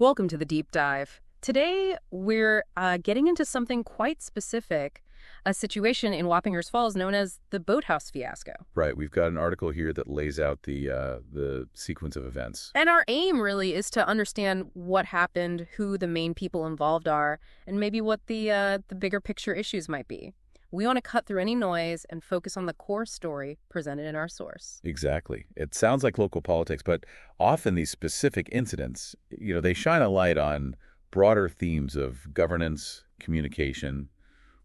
Welcome to the deep dive. Today, we're getting into something quite specific, a situation in Wappingers Falls known as the Boathouse Fiasco. Right. We've got an article here that lays out the sequence of events. And our aim really is to understand what happened, who the main people involved are, and maybe what the bigger picture issues might be. We want to cut through any noise and focus on the core story presented in our source. Exactly. It sounds like local politics, but often these specific incidents, they shine a light on broader themes of governance, communication,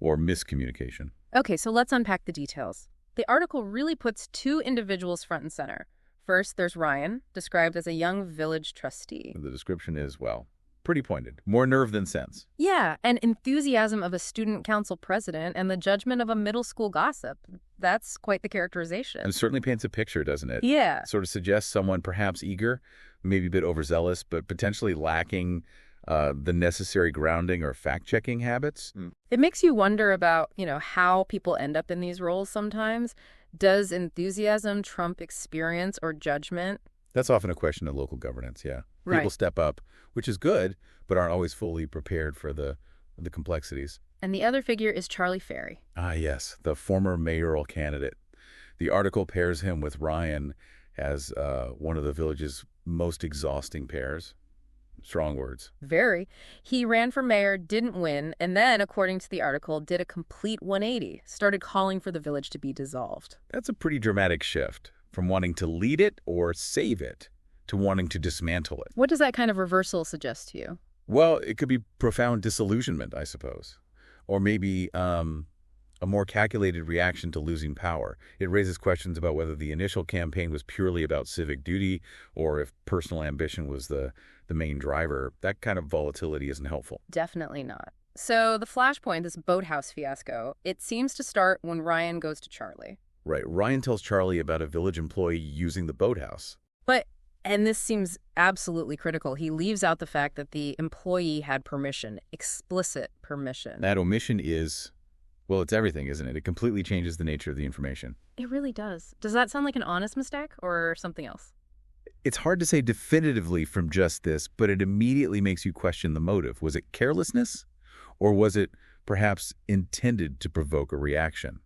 or miscommunication. Okay, so let's unpack the details. The article really puts two individuals front and center. First, there's Ryan, described as a young village trustee. The description is, well, pretty pointed. More nerve than sense. Yeah, and enthusiasm of a student council president and the judgment of a middle school gossip. That's quite the characterization. And certainly paints a picture, doesn't it? Yeah. Sort of suggests someone perhaps eager, maybe a bit overzealous, but potentially lacking the necessary grounding or fact-checking habits. It makes you wonder about, how people end up in these roles sometimes. Does enthusiasm trump experience or judgment? That's often a question of local governance, yeah. Right. People step up, which is good, but aren't always fully prepared for the complexities. And the other figure is Charlie Ferry. Ah, yes, the former mayoral candidate. The article pairs him with Ryan as one of the village's most exhausting pairs. Strong words. Very. He ran for mayor, didn't win, and then, according to the article, did a complete 180, started calling for the village to be dissolved. That's a pretty dramatic shift from wanting to lead it or save it to wanting to dismantle it. What does that kind of reversal suggest to you? Well, it could be profound disillusionment, I suppose, or maybe a more calculated reaction to losing power. It raises questions about whether the initial campaign was purely about civic duty or if personal ambition was the main driver. That kind of volatility isn't helpful. Definitely not. So the flashpoint, this Boathouse Fiasco, it seems to start when Ryan goes to Charlie. Right. Ryan tells Charlie about a village employee using the boathouse. And this seems absolutely critical, he leaves out the fact that the employee had permission, explicit permission. That omission is, well, it's everything, isn't it? It completely changes the nature of the information. It really does. Does that sound like an honest mistake or something else? It's hard to say definitively from just this, but it immediately makes you question the motive. Was it carelessness, or was it perhaps intended to provoke a reaction?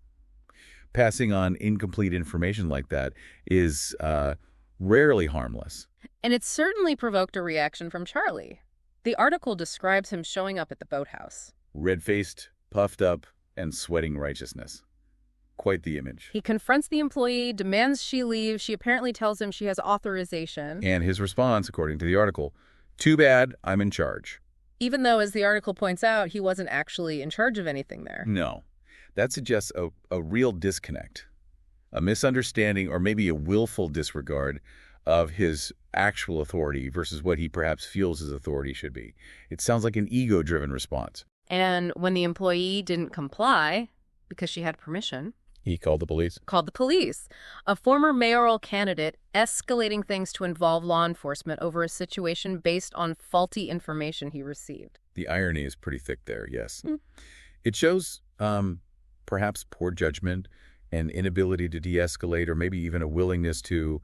Passing on incomplete information like that is rarely harmless. And it certainly provoked a reaction from Charlie. The article describes him showing up at the boathouse. Red-faced, puffed up, and sweating righteousness. Quite the image. He confronts the employee, demands she leave. She apparently tells him she has authorization. And his response, according to the article, "Too bad, I'm in charge." Even though, as the article points out, he wasn't actually in charge of anything there. No. That suggests a real disconnect, a misunderstanding, or maybe a willful disregard of his actual authority versus what he perhaps feels his authority should be. It sounds like an ego-driven response. And when the employee didn't comply, because she had permission, He called the police. A former mayoral candidate escalating things to involve law enforcement over a situation based on faulty information he received. The irony is pretty thick there, yes. It shows perhaps poor judgment, an inability to de-escalate, or maybe even a willingness to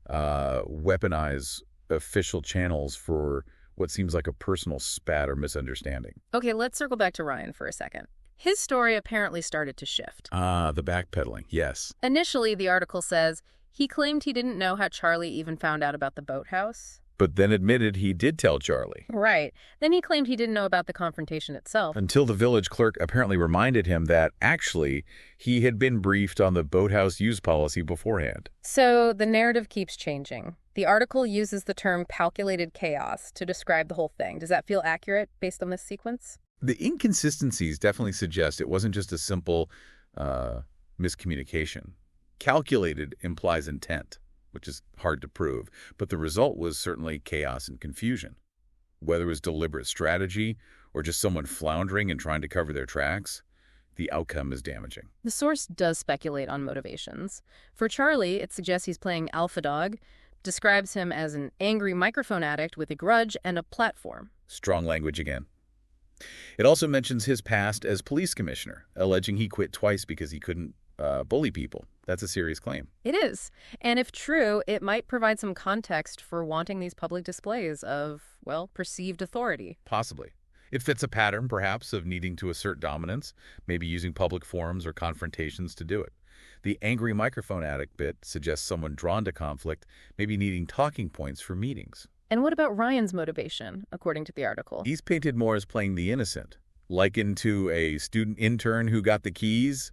weaponize official channels for what seems like a personal spat or misunderstanding. Okay, let's circle back to Ryan for a second. His story apparently started to shift. The backpedaling, yes. Initially, the article says, he claimed he didn't know how Charlie even found out about the boathouse. But then admitted he did tell Charlie. Right. Then he claimed he didn't know about the confrontation itself. Until the village clerk apparently reminded him that, actually, he had been briefed on the boathouse use policy beforehand. So the narrative keeps changing. The article uses the term calculated chaos to describe the whole thing. Does that feel accurate based on this sequence? The inconsistencies definitely suggest it wasn't just a simple miscommunication. Calculated implies intent, which is hard to prove, but the result was certainly chaos and confusion. Whether it was deliberate strategy or just someone floundering and trying to cover their tracks, the outcome is damaging. The source does speculate on motivations. For Charlie, it suggests he's playing alpha dog, describes him as an angry microphone addict with a grudge and a platform. Strong language again. It also mentions his past as police commissioner, alleging he quit twice because he couldn't bully people. That's a serious claim. It is. And if true, it might provide some context for wanting these public displays of, well, perceived authority. Possibly. It fits a pattern, perhaps, of needing to assert dominance, maybe using public forums or confrontations to do it. The angry microphone addict bit suggests someone drawn to conflict, maybe needing talking points for meetings. And what about Ryan's motivation, according to the article? He's painted more as playing the innocent, likened to a student intern who got the keys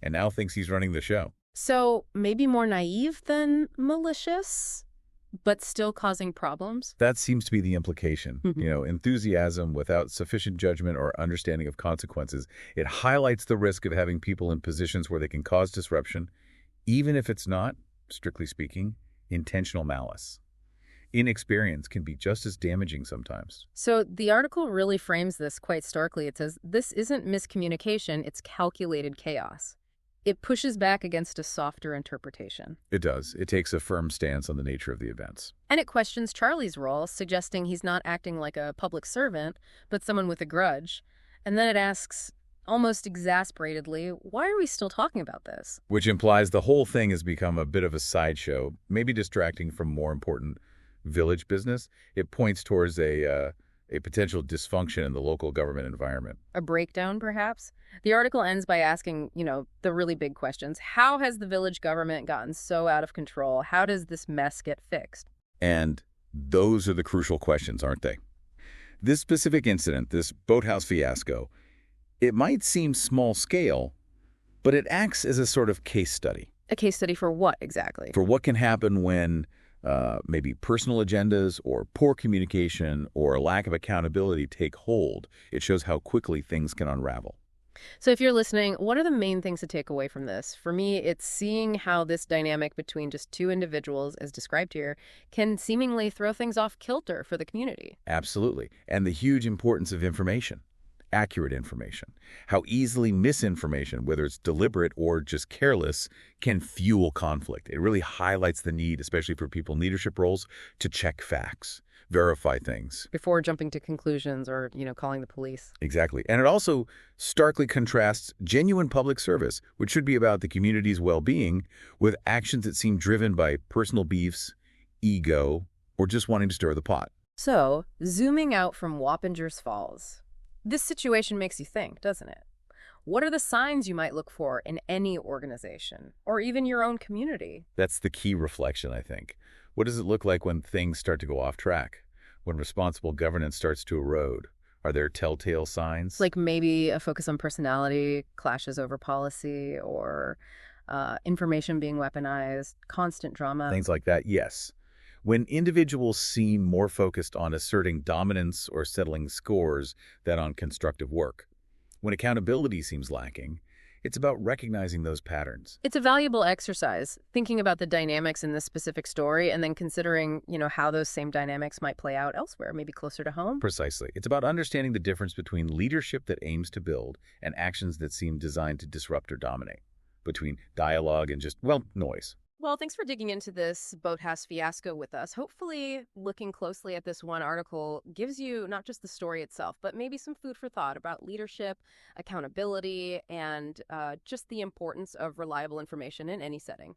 and now thinks he's running the show. So maybe more naive than malicious, but still causing problems? That seems to be the implication. Enthusiasm without sufficient judgment or understanding of consequences. It highlights the risk of having people in positions where they can cause disruption, even if it's not, strictly speaking, intentional malice. Inexperience can be just as damaging sometimes. So the article really frames this quite starkly. It says, this isn't miscommunication, it's calculated chaos. It pushes back against a softer interpretation. It does. It takes a firm stance on the nature of the events. And it questions Charlie's role, suggesting he's not acting like a public servant, but someone with a grudge. And then it asks, almost exasperatedly, why are we still talking about this? Which implies the whole thing has become a bit of a sideshow, maybe distracting from more important village business. It points towards a potential dysfunction in the local government environment. A breakdown, perhaps? The article ends by asking, the really big questions. How has the village government gotten so out of control? How does this mess get fixed? And those are the crucial questions, aren't they? This specific incident, this Boathouse Fiasco, it might seem small scale, but it acts as a sort of case study. A case study for what, exactly? For what can happen when maybe personal agendas or poor communication or a lack of accountability take hold. It shows how quickly things can unravel. So if you're listening, what are the main things to take away from this? For me, it's seeing how this dynamic between just two individuals, as described here, can seemingly throw things off kilter for the community. Absolutely. And the huge importance of information. Accurate information. How easily misinformation, whether it's deliberate or just careless, can fuel conflict. It really highlights the need, especially for people in leadership roles, to check facts, verify things. Before jumping to conclusions or, calling the police. Exactly. And it also starkly contrasts genuine public service, which should be about the community's well-being, with actions that seem driven by personal beefs, ego, or just wanting to stir the pot. So, zooming out from Wappingers Falls, this situation makes you think, doesn't it? What are the signs you might look for in any organization, or even your own community? That's the key reflection, I think. What does it look like when things start to go off track? When responsible governance starts to erode? Are there telltale signs? Like maybe a focus on personality, clashes over policy, or information being weaponized, constant drama. Things like that, yes. When individuals seem more focused on asserting dominance or settling scores than on constructive work. When accountability seems lacking, it's about recognizing those patterns. It's a valuable exercise, thinking about the dynamics in this specific story and then considering, how those same dynamics might play out elsewhere, maybe closer to home. Precisely. It's about understanding the difference between leadership that aims to build and actions that seem designed to disrupt or dominate, between dialogue and just, noise. Well, thanks for digging into this Boathouse Fiasco with us. Hopefully, looking closely at this one article gives you not just the story itself, but maybe some food for thought about leadership, accountability, and just the importance of reliable information in any setting.